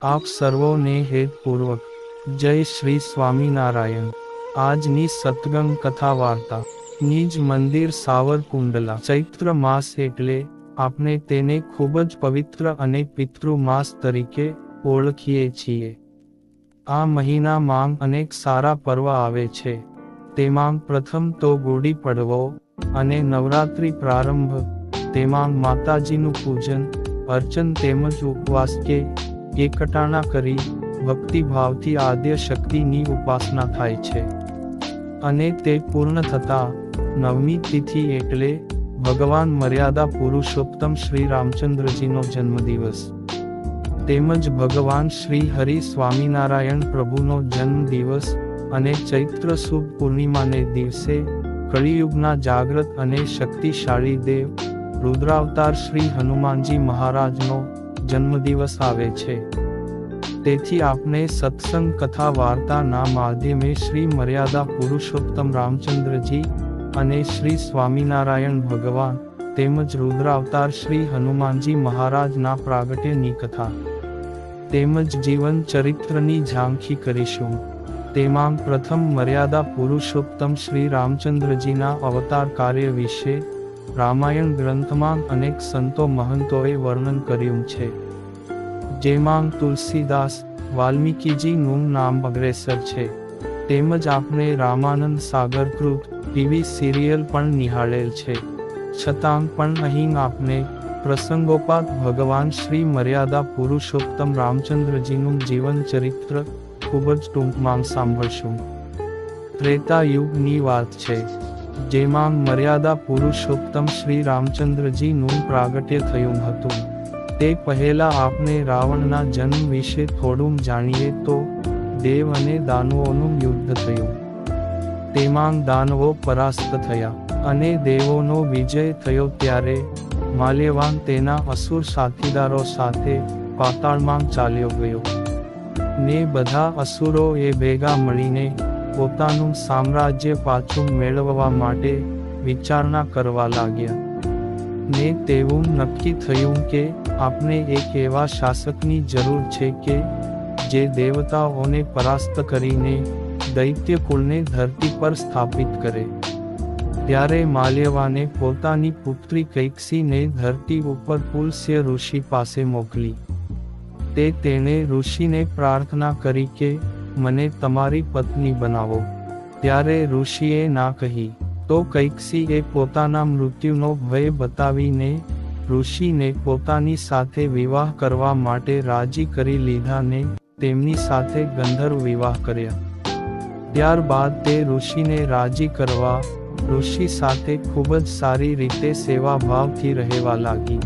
આપ સર્વોને હેતપૂર્વક જય શ્રી સ્વામિનારાયણ। આજની સત્સંગ કથા વાર્તા। નિજ મંદિર સાવરકુંડલા। ચૈત્ર માસ એટલે આપણે તેને ખૂબ જ પવિત્ર અને પિતૃ માસ તરીકે ઓળખીએ છીએ। આ મહિનામાં અનેક સારા પર્વ આવે છે। તેમાં પ્રથમ તો ગુડી પડવો અને નવરાત્રિ પ્રારંભ। તેમાં માતાજીનું પૂજન અર્ચન તેમજ ઉપવાસ કે એકટાણા કરી ભક્તિભાવથી આદ્ય શક્તિની ઉપાસના થાય છે। અને તે પૂર્ણ થતાં નવમી તિથિ એટલે ભગવાન મર્યાદા પુરુષોત્તમ શ્રી રામચંદ્રજીનો જન્મદિવસ તેમજ ભગવાન શ્રી હરિ સ્વામિનારાયણ પ્રભુનો જન્મદિવસ અને ચૈત્ર સુદ પૂર્ણિમાને દિવસે કળિયુગના જાગ્રત અને શક્તિશાળી દેવ રુદ્રાવતાર શ્રી હનુમાનજી મહારાજનો જન્મદિવસ આવે છે। તેથી આપણે સત્સંગ કથા વાર્તાના માધ્યમે શ્રી મર્યાદા પુરુષોત્તમ રામચંદ્રજી અને શ્રી સ્વામિનારાયણ ભગવાન તેમજ રુદ્રાવતાર શ્રી હનુમાનજી મહારાજના પ્રાગટ્યની કથા તેમજ જીવન ચરિત્રની ઝાંખી કરીશું। તેમાં પ્રથમ મર્યાદા પુરુષોત્તમ શ્રી રામચંદ્રજીના અવતાર કાર્ય વિશે રામાયણ ગ્રંથમાં અનેક સંતો મહંતોએ વર્ણન કર્યું છે। જેમાં તુલસીદાસ વાલ્મીકીજીનું નામ અગ્રેસર છે। તેમજ આપણે રામાનંદ સાગરકૃત ટીવી સિરિયલ પણ નિહાળેલ છે। છતાં પણ અહીં આપણે પ્રસંગોપાત ભગવાન શ્રી મર્યાદા પુરુષોત્તમ રામચંદ્રજીનું જીવન ચરિત્ર ખૂબ જ ટૂંકમાં સાંભળશું। ત્રેતા યુગની વાત છે, જેમાં મર્યાદા પુરુષોત્તમ શ્રી રામચંદ્રજીનું પ્રાગટ્ય થયું હતું। તે પહેલા આપણે રાવણના જન્મ વિશે થોડું જાણીએ તો દેવ અને દાનવોનું યુદ્ધ થયું। તેમાં દાનવો પરાસ્ત થયા અને દેવોનો વિજય થયો ત્યારે માલ્યવાન તેના અસુર સાથીદારો સાથે પાતાળમાં ચાલ્યો ગયો ને બધા અસુરો એ ભેગા મળીને પોતાનું સામ્રાજ્ય પાછું મેળવવા માટે વિચારણા કરવા લાગ્યા ને તેવું નક્કી થયું કે આપણે એક એવા શાસકની જરૂર છે કે જે દેવતાઓને પરાસ્ત કરીને દૈત્ય કુળને ધરતી પર સ્થાપિત કરે। ત્યારે માલ્યવાને પોતાની પુત્રી કૈકસીને ધરતી ઉપર પુલસ્ય ઋષિ પાસે મોકલી। તેણે ઋષિને પ્રાર્થના કરી કે મને તમારી પત્ની બનાવો। ત્યારે ઋષિએ ના કહી તો કૈકસીએ પોતાના મૃત્યુનો ભય બતાવીને ઋષિને પોતાની સાથે વિવાહ કરવા માટે રાજી કરી લીધા ને તેમની સાથે ગંધર્વ વિવાહ કર્યા। ત્યારબાદ તે ઋષિને રાજી કરવા ઋષિ સાથે ખૂબ જ સારી રીતે સેવાભાવથી રહેવા લાગી।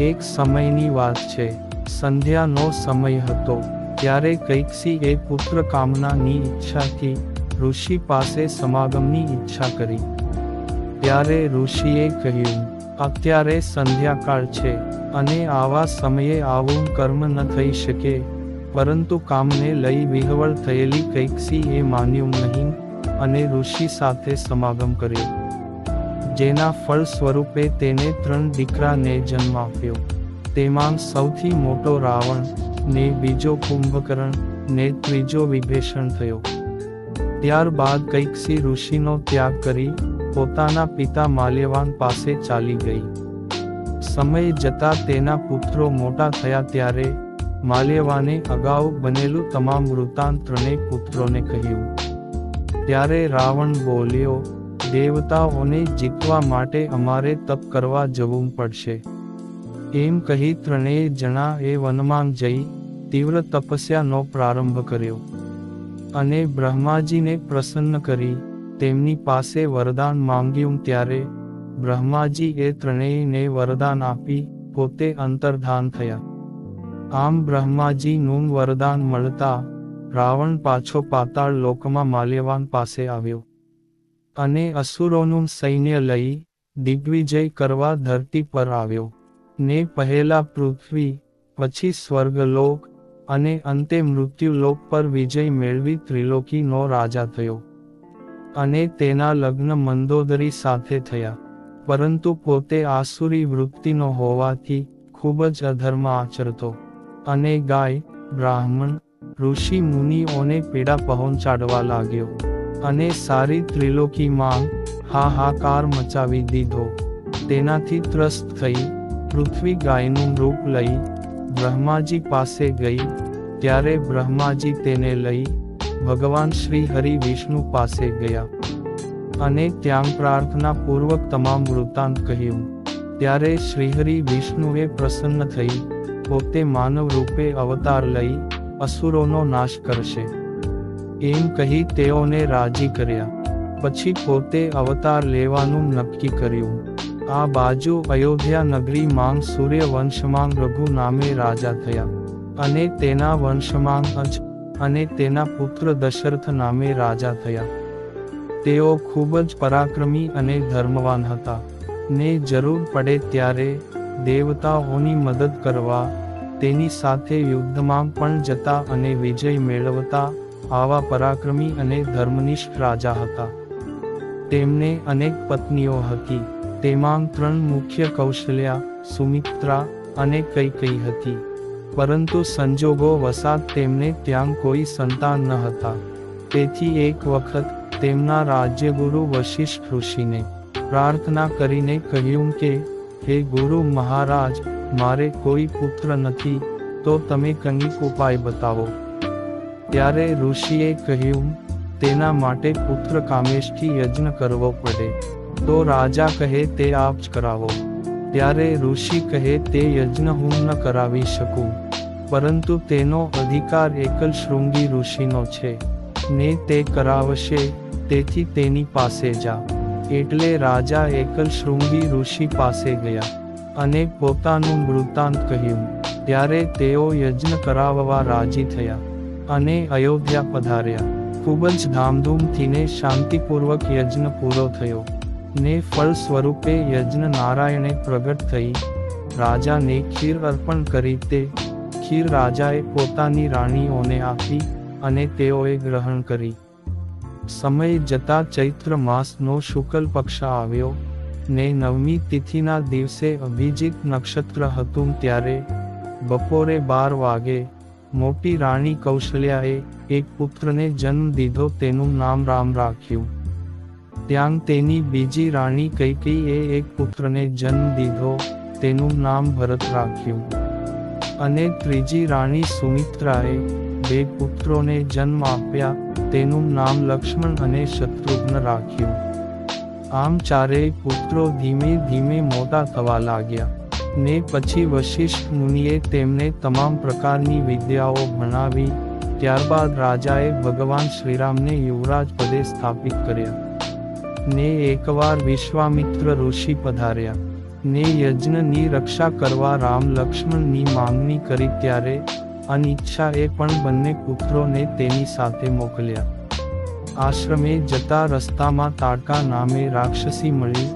એક સમયની વાત છે, સંધ્યાનો સમય હતો। ત્યારે કૈકસી એ પુત્ર કામનાની ઈચ્છાથી ઋષિ પાસે સમાગમની ઈચ્છા કરી। ત્યારે ઋષિએ કહ્યું, અત્યારે સંધ્યાકાળ છે અને આવા સમયે આવું કર્મ ન થઈ શકે। પરંતુ કામને લઈ વિહવળ થયેલી કૈકસી એ માન્યું નહીં અને ઋષિ સાથે સમાગમ કર્યો, જેના ફળ સ્વરૂપે તેને 3 દીકરાને જન્મ આપ્યો। તેમાં સૌથી મોટો રાવણ ને બીજો કુંભકર્ણ ને ત્રીજો વિભીષણ થયો। ત્યારબાદ કૈકસી ઋષિનો ત્યાગ કરી પોતાના પિતા માલ્યવાન પાસે ચાલી ગઈ। સમય જતાં તેના પુત્રો મોટા થયા ત્યારે માલ્યવાને અગાઉ બનેલું તમામ વૃત્તાંત પુત્રોને કહ્યું। ત્યારે રાવણ બોલ્યો, દેવતાઓને જીતવા માટે અમારે તપ કરવા જવું પડશે। એમ કહી 3 જણા એ વનમાં જઈ તીવ્ર તપસ્યાનો પ્રારંભ કર્યો અને બ્રહ્માજીને પ્રસન્ન કરી તેમની પાસે વરદાન માંગ્યું। ત્યારે બ્રહ્માજી એ 3ને વરદાન આપી પોતે અંતર્ધાન થયા। આમ બ્રહ્માજીનું વરદાન મળતા રાવણ પાછો પાતાળ લોકમાં માલ્યવાન પાસે આવ્યો અને અસુરોનું સૈન્ય લઈ દિગ્વિજય કરવા ધરતી પર આવ્યો ને પહેલા પૃથ્વી, પછી સ્વર્ગલોક અને અંતે મૃત્યુલોક પર વિજય મેળવી ત્રિલોકીનો રાજા થયો। અને તેના લગ્ન મંદોદરી સાથે થયા, પરંતુ પોતે આસુરી વૃત્તિનો હોવાથી ખૂબ જ અધર્મ આચરતો અને ગાય, બ્રાહ્મણ, ઋષિ મુનિઓને પીડા પહોંચાડવા લાગ્યો, અને સારી ત્રિલોકીમાં હાહાકાર મચાવી દીધો. તેનાથી ત્રસ્ત થઈ પૃથ્વી ગાયનું રૂપ લઈ બ્રહ્માજી પાસે ગઈ. ત્યારે બ્રહ્માજી તેને લઈ ભગવાન શ્રી હરિ વિષ્ણુ પાસે ગયા, અને ત્યાં પ્રાર્થના પૂર્વક તમામ વૃત્તાંત કહ્યું. ત્યારે શ્રીહરિ વિષ્ણુએ પ્રસન્ન થઈ પોતે માનવ રૂપે અવતાર લઈ અસુરોનો નાશ કરશે એમ કહી તેઓને રાજી કર્યા. પછી પોતે અવતાર લેવાનું નક્કી કર્યું. આ બાજુ અયોધ્યા નગરી માંગ સૂર્યવંશમાં રઘુ નામે રાજા થયા, અને તેના વંશમાં અંશ અને તેના પુત્ર દશરથ નામે રાજા થયા. તેઓ ખૂબ જ પરાક્રમી અને ધર્મવાન હતા, ને જરૂર પડે ત્યારે દેવતાઓની મદદ કરવા તેની સાથે યુદ્ધમાં પણ જતા અને વિજય મેળવતા આવા પરાક્રમી અને ધર્મનિષ્ઠ રાજા હતા. તેમને અનેક પત્નીઓ હતી, તેમાં 3 મુખ્ય કૌશલ્યા, સુમિત્રા અને કૈકેયી હતી. પરંતુ સંજોગો વસાત તેમને ત્યાં કોઈ સંતાન ન હતા. તેથી એક વખત તેમના રાજ્યગુરુ વશિષ્ઠ ઋષિને પ્રાર્થના કરીને કહ્યું કે, હે ગુરુ મહારાજ, મારે કોઈ પુત્ર નથી, તો તમે કંઈક ઉપાય બતાવો. ત્યારે ઋષિએ કહ્યું, તેના માટે પુત્ર કામેશથી યજ્ઞ કરવો પડે. તો રાજા કહે તે આપ જ કરાવો. ત્યારે ઋષિ કહે તે યજ્ઞ હું ન કરાવી શકું, પરંતુ તેનો અધિકાર એકલ શૃંગી ઋષિનો છે, ને તે કરાવશે, તેથી તેની પાસે જા. એટલે રાજા એકલ શૃંગી ઋષિ પાસે ગયા અને પોતાનું વૃત્તાંત કહ્યું. ત્યારે તેઓ યજ્ઞ કરાવવા રાજી થયા અને અયોધ્યા પધાર્યા. ખૂબ જ ધામધૂમથી ને શાંતિપૂર્વક યજ્ઞ પૂરો થયો, ને ફળ સ્વરૂપે યજ્ઞ નારાયણે પ્રગટ થઈ રાજાને ખીર અર્પણ કરી. તે ખીર રાજાએ પોતાની રાણીઓને આપી અને તેઓએ ગ્રહણ કરી. સમય જતા ચૈત્ર માસનો શુક્લ પક્ષ આવ્યો, ને 9મી તિથિના દિવસે અભિજીત નક્ષત્ર હતું. ત્યારે બપોરે 12 વાગે મોટી રાણી કૌશલ્યાએ એક પુત્રને જન્મ દીધો. તેનું નામ રામ રાખ્યું. ત્યાં તેની બીજી રાણી કૈકેયીએ એક પુત્રને જન્મ દીધો. તેનું નામ ભરત રાખ્યું. અને ત્રીજી રાણી સુમિત્રાએ 2 પુત્રોને જન્મ આપ્યા. તેનું નામ લક્ષ્મણ અને શત્રુઘ્ન રાખ્યું. આમ ચારેય પુત્રો ધીમે ધીમે મોટા થવા લાગ્યા, ને પછી વશિષ્ઠ મુનિએ તેમને તમામ પ્રકારની વિદ્યાઓ ભણાવી. ત્યારબાદ રાજાએ ભગવાન શ્રીરામને યુવરાજ પદે સ્થાપિત કર્યા. ને એકવાર વિશ્વામિત્ર ઋષિ પધાર્યા, ને યજ્ઞની રક્ષા કરવા રામ લક્ષ્મણની માંગણી કરી. ત્યારે અનિચ્છાએ પણ બંને પુત્રોને તેની સાથે મોકલ્યા. આશ્રમે જતા રસ્તામાં તાડકા નામે રાક્ષસી મળી.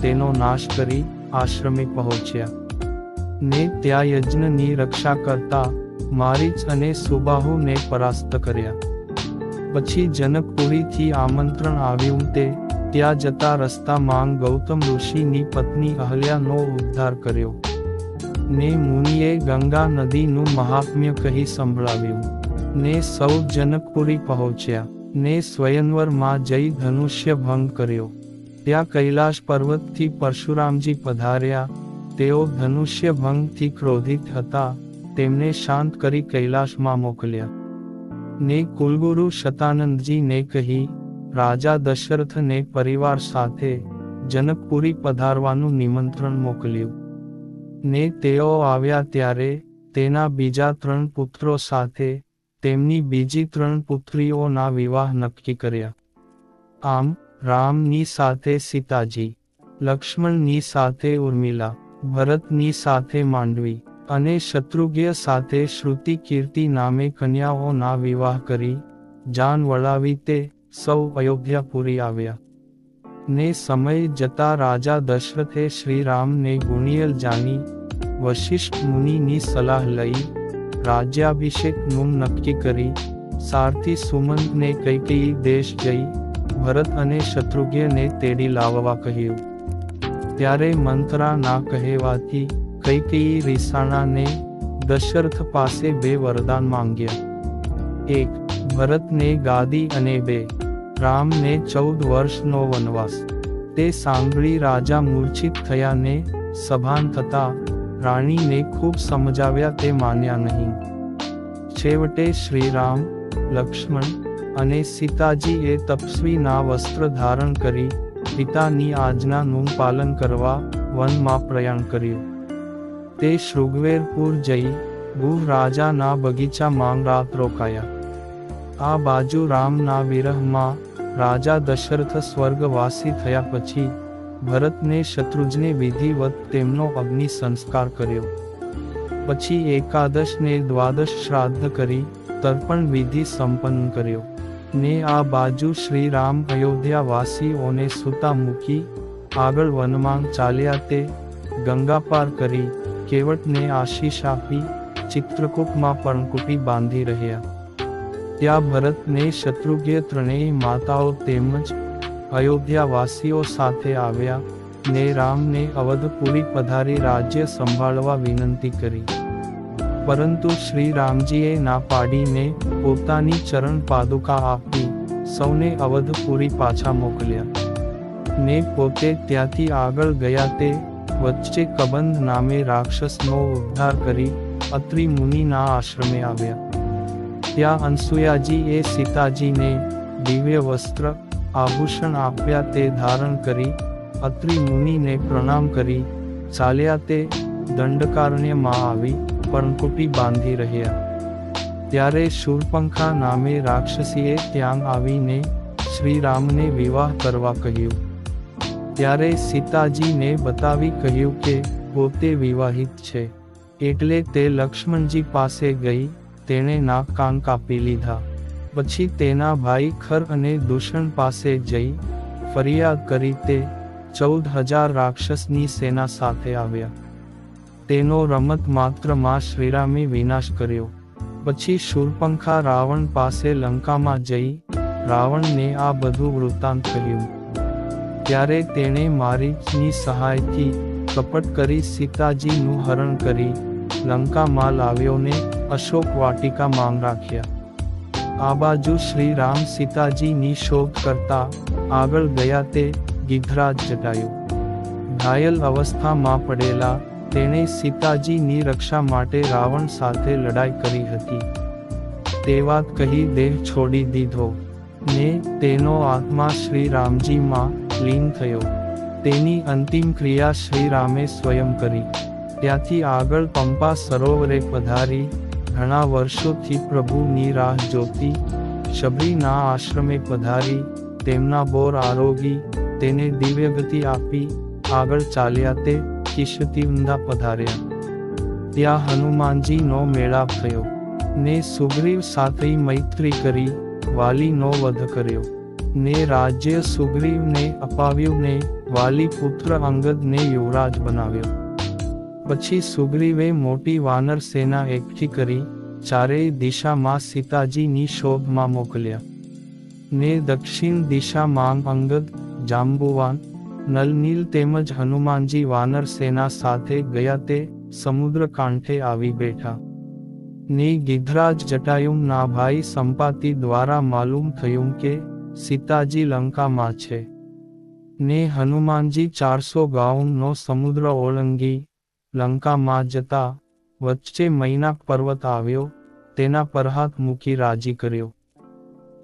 તેનો નાશ કરી આશ્રમે પહોંચ્યા, ને ત્યાં યજ્ઞની રક્ષા કરતા મારીચ અને સુબાહુને પરાસ્ત કર્યા. પછી જનકપુરીથી આમંત્રણ આવ્યું. તે ત્યાં જતા રસ્તામાં ગૌતમ ઋષિની પત્ની અહલ્યાનો ઉદ્ધાર કર્યો, ને મુનિએ ગંગા નદીનું મહાત્મ્ય કહી સંભળાવ્યું. ને સૌ જનકપુરી પહોંચ્યા, ને સ્વયંવરમાં જઈ ધનુષ્ય ભંગ કર્યો. ત્યાં કૈલાશ પર્વતથી પરશુરામજી પધાર્યા. તેઓ ધનુષ્ય ભંગથી ક્રોધિત હતા. તેમને શાંત કરી કૈલાશમાં મોકલ્યા. ને કુલગુરુ શતાનંદજીને કહી રાજા દશરથને પરિવાર સાથે જનકપુરી પધારવાનું નિમંત્રણ મોકલ્યું. ને તેઓ આવ્યા ત્યારે તેના બીજા 3 પુત્રો સાથે તેમની બીજી 3 પુત્રીઓના વિવાહ નક્કી કર્યા. આમ રામની સાથે સીતાજી, લક્ષ્મણની સાથે ઉર્મિલા, ભરતની સાથે માંડવી અને શત્રુઘ્ન સાથે શ્રુતિ કીર્તિ નામે કન્યાઓના વિવાહ કરી જાન વળાવી તે સૌ અયોધ્યાપુરી આવ્યા. ને સમય જતા રાજા દશરથે શ્રીરામને ગુણિયલ જાણી વશિષ્ઠ મુનિની સલાહ લઈ રાજ્યાભિષેકનું નક્કી કરી સારથી સુમંતને કૈકેયી દેશ જઈ ભરત અને શત્રુઘ્નને તેડી લાવવા કહ્યું. ત્યારે મંત્રા ના કહેવાથી કૈકેયી રીસાણાને દશરથ પાસે 2 વરદાન માંગ્યા. 1. ભરતને ગાદી અને 2. રામને 14 વર્ષનો વનવાસ. તે સાંભળી રાજા મૂર્છિત થયા ને સભાન થતા રાણીને ખૂબ સમજાવ્યા, તે માન્યા નહીં. છેવટે શ્રીરામ, લક્ષ્મણ અને સીતાજીએ તપસ્વીના વસ્ત્ર ધારણ કરી પિતાની આજ્ઞાનું પાલન કરવા વનમાં પ્રયાણ કર્યું. તે શૃંગવેરપુર જઈ ગુહ રાજાના બગીચામાં રાત રોકાયા. આ બાજુ રામના વિરહમાં રાજા દશરથ સ્વર્ગવાસી થયા પછી ભરતને શત્રુજ્ને વિધિવત તેમનો અગ્નિ સંસ્કાર કર્યો. પછી એકાદશને દ્વાદશ શ્રાદ્ધ કરી તર્પણ વિધિ સંપન્ન કર્યો. ને આ બાજુ શ્રીરામ અયોધ્યાવાસીઓને સૂતા મૂકી આગળ વનમાં ચાલ્યા. તે ગંગા પાર કરી કેવટને આશીષ આપી ચિત્રકૂટમાં પર્ણકુટી બાંધી રહ્યા. ત્યાં ભરતને શત્રુઘ્ન ત્રણેય માતાઓ તેમજ અયોધ્યાવાસીઓ સાથે આવ્યા ને રામને અવધપુરી પધારી રાજ્ય સંભાળવા વિનંતી કરી. પરંતુ શ્રી રામજીએ ના પાડીને પોતાની ચરણ પાદુકા આપી સૌને અવધપુરી પાછા મોકલ્યા. ને પોતે ત્યાંથી આગળ ગયા. તે વચ્ચે કબંધ નામે રાક્ષસનો ઉદ્ધાર કરી અત્રિ મુનિના આશ્રમે આવ્યા. ત્યાં અનસુયાજીએ સીતાજીને દિવ્ય વસ્ત્ર આભૂષણ આપ્યા. તે ધારણ કરી અત્રિ મુનિને પ્રણામ કરી ચાલ્યા. તે દંડકારણ્યમાં આવી પર્ણકુટી બાંધી રહ્યા. ત્યારે શૂર્પંખા નામે રાક્ષસીએ ત્યાં આવીને શ્રીરામને વિવાહ કરવા કહ્યું. ત્યારે સીતાજીને બતાવી કહ્યું કે પોતે વિવાહિત છે. એટલે તે લક્ષ્મણજી પાસે ગઈ. તેણે નાક કાન કાપી લીધા. પછી તેના ભાઈ ખર અને દૂષણ પાસે જઈ ફરિયાદ કરી. તે 14,000 રાક્ષસની સેના સાથે આવ્યા. તેનો રમત માત્રમાં શ્રીરામે વિનાશ કર્યો. પછી શૂર્પંખા રાવણ પાસે લંકામાં જઈ રાવણને આ બધું વૃત્તાંત કહ્યું. ત્યારે તેણે મારીચની સહાયથી કપટ કરી સીતાજીનું હરણ કરી લંકામાં લાવ્યો ને અશોક વાટિકામાં રાખ્યા. આ બાજુ શ્રી રામ સીતાજીની શોધ કરતા આગળ ગયા. તે ગિધરાજ જટાયુ ઘાયલ અવસ્થામાં પડેલા. તેણે સીતાજીની રક્ષા માટે રાવણ સાથે લડાઈ કરી હતી. તે વાત કહી દેહ છોડી દીધો ને તેનો આત્મા શ્રી રામજીમાં લીન થયો. તેની અંતિમ ક્રિયા શ્રી રામે સ્વયં કરી. ત્યાંથી આગળ પંપા સરોવરે પધારી ઘણા વર્ષોથી પ્રભુની રાહ જોતી શબરીના આશ્રમે પધારી તેમના બોર આરોગી તેને દિવ્ય ગતિ આપી આગળ ચાલ્યા. તે કિશતીવંદા પધાર્યા. ત્યાં હનુમાનજીનો મેળાપ થયો ને સુગ્રીવ સાથે મૈત્રી કરી વાલીનો વધ કર્યો ને રાજ્ય સુગ્રીવને અપાવ્યું ને વાલી પુત્ર અંગદને યુવરાજ બનાવ્યો. પછી સુગ્રીવે મોટી વાનર સેના એકઠી કરી ચારેય દિશામાં સીતાજીની શોધમાં મોકલ્યા. ને દક્ષિણ દિશામાં અંગદ, જાંબુવાન, નલનીલ તેમજ હનુમાનજી વાનર સેના સાથે ગયા. તે સમુદ્ર કાંઠે આવી બેઠા. ને ગિધરાજ જટાયુના ભાઈ સંપાતિ દ્વારા માલુમ થયું કે સીતાજી લંકામાં છે. ને હનુમાનજી 400 ગાઉનો સમુદ્ર ઓળંગી લંકામાં જતા વચ્ચે મૈનાક પર્વત આવ્યો. તેના પર હાથ મૂકી રાજી કર્યો.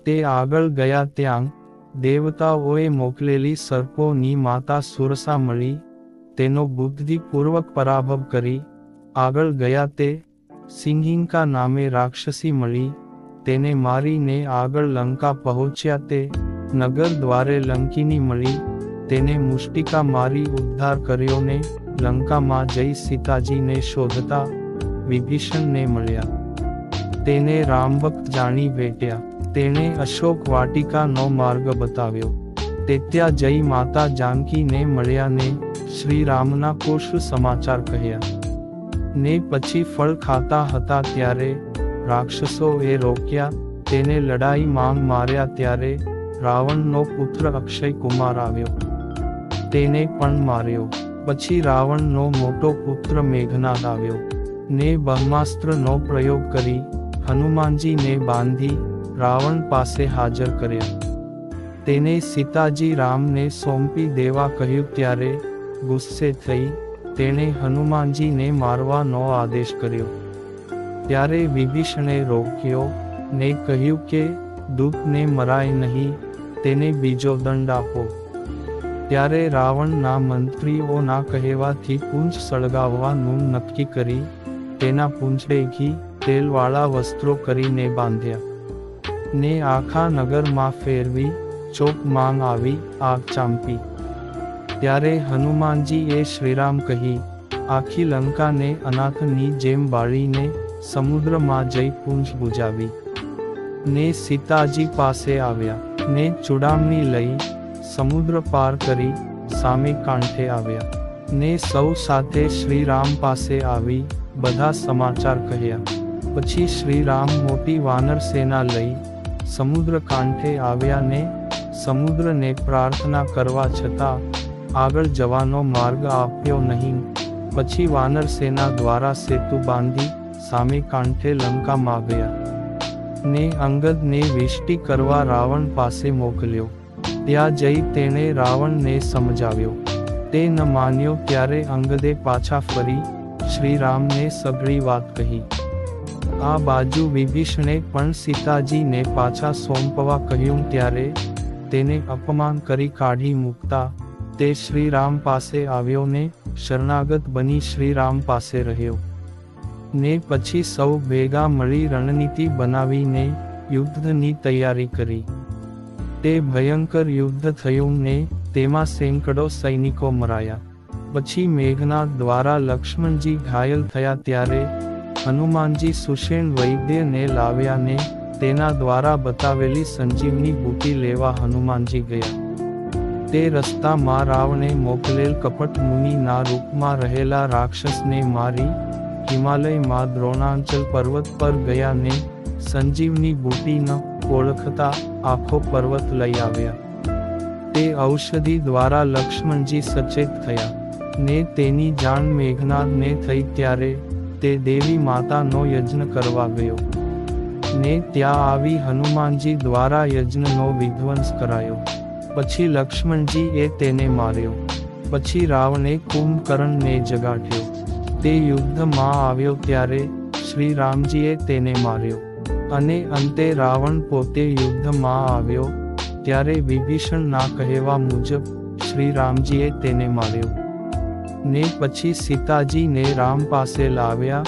તે આગળ ગયા. ત્યાં દેવતાઓએ મોકલેલી સર્પોની માતા સુરસા મળી. તેનો બુદ્ધિપૂર્વક પરાભવ કરી આગળ ગયા. તે સિંહિકા નામે રાક્ષસી મળી. તેને મારીને આગળ લંકા પહોંચ્યા. તે નગર દ્વારે લંકિની મળી. તેને મુષ્ટિકા મારી ઉદ્ધાર કર્યો ને લંકામાં જઈ સીતાજીને શોધતા વિભીષણને મળ્યા. તેને રામભક્ત જાણી ભેટ્યા. તેણે અશોક વાટિકાનો માર્ગ બતાવ્યો. તે ત્યાં જઈ માતા જાનકીને મળ્યા ને શ્રી રામના કુશળ સમાચાર કહ્યા. ને પછી ફળ ખાતા હતા ત્યારે રાક્ષસોએ રોક્યા. તેને લડાઈમાં માર્યા. ત્યારે રાવણનો પુત્ર અક્ષય કુમાર આવ્યો. તેને પણ માર્યો. પછી રાવણનો મોટો પુત્ર મેઘનાદ આવ્યો. ને બ્રહ્માસ્ત્રનો પ્રયોગ કરી હનુમાનજીને બાંધી રાવણ પાસે હાજર કર્યા. તેને સીતાજી રામને સોંપી દેવા કહ્યું ત્યારે ગુસ્સે થઈ તેણે હનુમાનજીને મારવાનો આદેશ કર્યો. ત્યારે વિભીષણે રોક્યો ને કહ્યું કે દૂતને મરાય નહીં, તેને બીજો દંડ આપો. ત્યારે રાવણના મંત્રીઓના કહેવાથી પૂંછ સળગાવવાનું નક્કી કરી તેના પૂંછડે ઘી તેલવાળા વસ્ત્રો કરીને બાંધ્યા ને આખા નગરમાં ફેરવી ચોક માંગ આવી આગ ચાંપી. ત્યારે હનુમાનજીએ શ્રીરામ કહી આખી લંકાને અનાથની જેમ બાળીને સમુદ્રમાં જઈ પૂંછ બુજાવી ને સીતાજી પાસે આવ્યા ને ચૂડામણી લઈ સમુદ્ર પાર કરી સામે કાંઠે આવ્યા ને સૌ સાથે શ્રીરામ પાસે આવી બધા સમાચાર કહ્યા. પછી શ્રીરામ મોટી વાનર સેના લઈ સમુદ્ર કાંઠે આવ્યા ને સમુદ્રને પ્રાર્થના કરવા છતાં આગળ જવાનો માર્ગ આપ્યો નહીં. પછી વાનર સેના દ્વારા સેતુ બાંધી સામે કાંઠે લંકામાં ગયા ને અંગદને વિષ્ટિ કરવા રાવણ પાસે મોકલ્યો. ત્યાં જઈ તેણે રાવણને સમજાવ્યો. તે ન માન્યો ત્યારે અંગદે પાછા ફરી શ્રીરામને સઘળી વાત કહી. આ બાજુ વિભીષણે પણ સીતાજીને પાછા સોંપવા કહ્યું ત્યારે તેને અપમાન કરી કાઢી મૂકતા તે શ્રીરામ પાસે આવ્યો ને શરણાગત બની શ્રીરામ પાસે રહ્યો. ને પછી સૌ ભેગા મળી રણનીતિ બનાવીને યુદ્ધની તૈયારી કરી. તે ભયંકર યુદ્ધ થયું ને તેમાં સેંકડો સૈનિકો મરાયા. પછી મેઘનાદ દ્વારા લક્ષ્મણજી ઘાયલ થયા ત્યારે હનુમાનજી સુષેણ વૈદ્યને લાવ્યા ને તેના દ્વારા બતાવેલી સંજીવની બુટી લેવા હનુમાનજી ગયા. તે રસ્તામાં રાવણે મોકલેલ કપટ મુનિના રૂપમાં રહેલા રાક્ષસને મારી હિમાલયમાં દ્રોણાંચલ પર્વત પર ગયા ને સંજીવની બુટી ન ઓળખતા આખો પર્વત લઈ આવ્યા. તે ઔષધિ દ્વારા લક્ષ્મણજી સચેત થયા ને તેની જાણ મેઘનાદને થઈ ત્યારે તે દેવી માતાનો યજ્ઞ કરવા ગયો ને ત્યાં આવી હનુમાનજી દ્વારા યજ્ઞનો વિધ્વંસ કરાયો. પછી લક્ષ્મણજીએ તેને માર્યો. પછી રાવણે કુંભકર્ણને જગાડ્યો. તે યુદ્ધમાં આવ્યો ત્યારે શ્રી રામજીએ તેને માર્યો અને અંતે રાવણ પોતે યુદ્ધમાં આવ્યો ત્યારે વિભીષણના કહેવા મુજબ શ્રી રામજીએ તેને માર્યો ને પછી સીતાજીને રામ પાસે લાવ્યા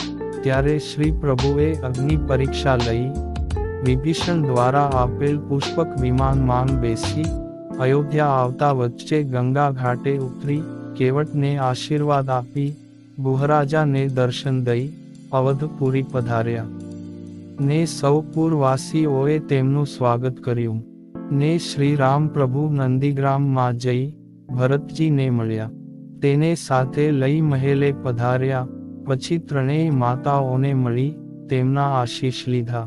ત્યારે શ્રી પ્રભુએ અગ્નિ પરીક્ષા લઈ વિભીષણ દ્વારા આપેલ પુષ્પક વિમાનમાં બેસી અયોધ્યા આવતા વચ્ચે ગંગા ઘાટે ઉતરી કેવટને આશીર્વાદ આપી ગુહરાજાને દર્શન દઈ અવધપુરી પધાર્યા ને સૌ પુરવાસીઓએ તેમનું સ્વાગત કર્યું ને શ્રીરામ પ્રભુ નંદીગ્રામમાં જઈ ભરતજીને મળ્યા. તેને સાથે લઈ મહેલે પધાર્યા. પછી ત્રણેય માતાઓને મળી તેમના આશીષ લીધા.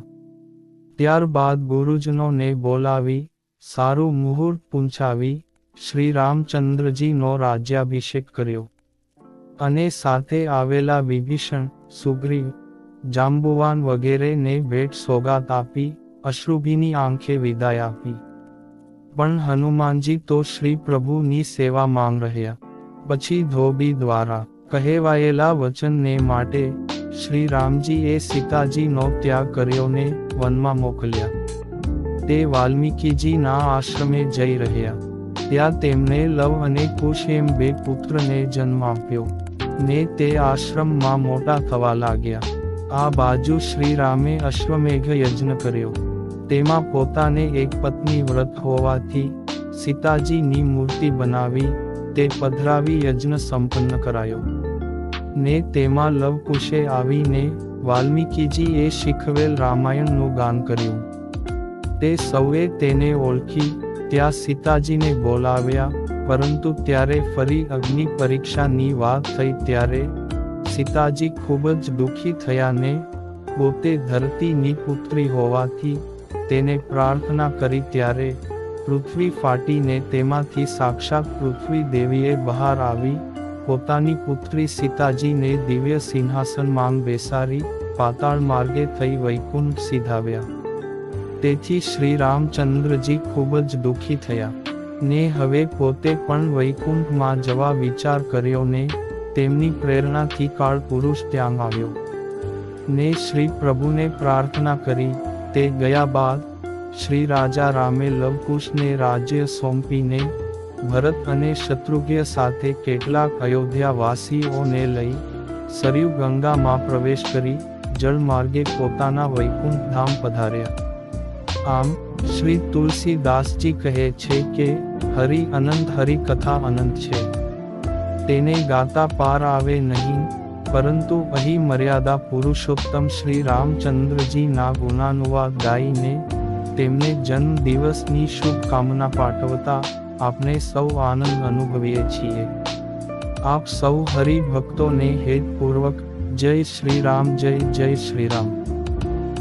ત્યારબાદ ગુરુજનોને બોલાવી સારું મુહૂર્ત પૂંછાવી શ્રી રામચંદ્રજીનો રાજ્યાભિષેક કર્યો અને સાથે આવેલા વિભીષણ, સુગ્રીવ, જાંબુવાન વગેરેને ભેટ સોગાત આપી અશ્રુભીની આંખે વિદાય આપી. પણ હનુમાનજી તો શ્રી પ્રભુની સેવા માંગ રહ્યા. પછી ધોબી દ્વારા કહેવાયેલા વચનને માટે શ્રી રામજીએ સીતાજીનો ત્યાગ કર્યો ને વનમાં મોકલ્યા. તે વાલ્મીકીજીના આશ્રમે જઈ રહ્યા. ત્યાં તેમણે લવ અને કુશ એમ બે પુત્રને જન્મ આપ્યો ને તે આશ્રમમાં મોટા થવા લાગ્યા. આ બાજુ શ્રી રામે અશ્વમેઘ યજ્ઞ કર્યો. તેમાં પોતાને એક પત્ની વ્રત હોવાથી સીતાજીની મૂર્તિ બનાવી તે પધરાવી યજ્ઞ સંપન્ન કરાયો ને તેમાં લવકુશે આવીને વાલ્મીકીજીએ શીખવેલ રામાયણનું ગાન કર્યું. તે સૌએ તેને ઓળખી ત્યાં સીતાજીને બોલાવ્યા. પરંતુ ત્યારે ફરી અગ્નિ પરીક્ષાની વાત થઈ ત્યારે સીતાજી ખૂબ જ દુઃખી થયા ને પોતે ધરતીની પુત્રી હોવાથી તેને પ્રાર્થના કરી ત્યારે પૃથ્વી ફાટીને તેમાંથી સાક્ષાત પૃથ્વી દેવીએ બહાર આવી પોતાની પુત્રી સીતાજીને દિવ્ય સિંહાસન માંગ બેસાડી પાતાળ માર્ગે થઈ વૈકુંઠ સીધાવ્યા. તેથી શ્રી રામચંદ્રજી ખૂબ જ દુઃખી થયા ને હવે પોતે પણ વૈકુંઠમાં જવા વિચાર કર્યો ને તેમની પ્રેરણાથી કાળ પુરુષ ત્યાં આવ્યો ને શ્રી પ્રભુને પ્રાર્થના કરી. તે ગયા બાદ શ્રી રાજા રામે લવકુશને રાજ્ય સોંપીને ભરત અને શત્રુઘ્ન સાથે કેટલાક અયોધ્યાવાસીઓને લઈ સરયુ ગંગામાં પ્રવેશ કરી જળ માર્ગે પોતાના વૈકુંઠ ધામ પધાર્યા. આમ શ્રી તુલસીદાસજી કહે છે કે હરિ અનંત, હરિ કથા અનંત છે, તેને ગાતા પાર આવે નહીં. પરંતુ અહીં મર્યાદા પુરુષોત્તમ શ્રી રામચંદ્રજીના ગુણાનુવાદ ગાઈને તેમને જન્મ દિવસની શુભકામના પાઠવતા આપણે સૌ આનંદ અનુભવીએ છીએ. આપ સૌ હરિભક્તોને હેતપૂર્વક જય શ્રી રામ, જય જય શ્રી રામ.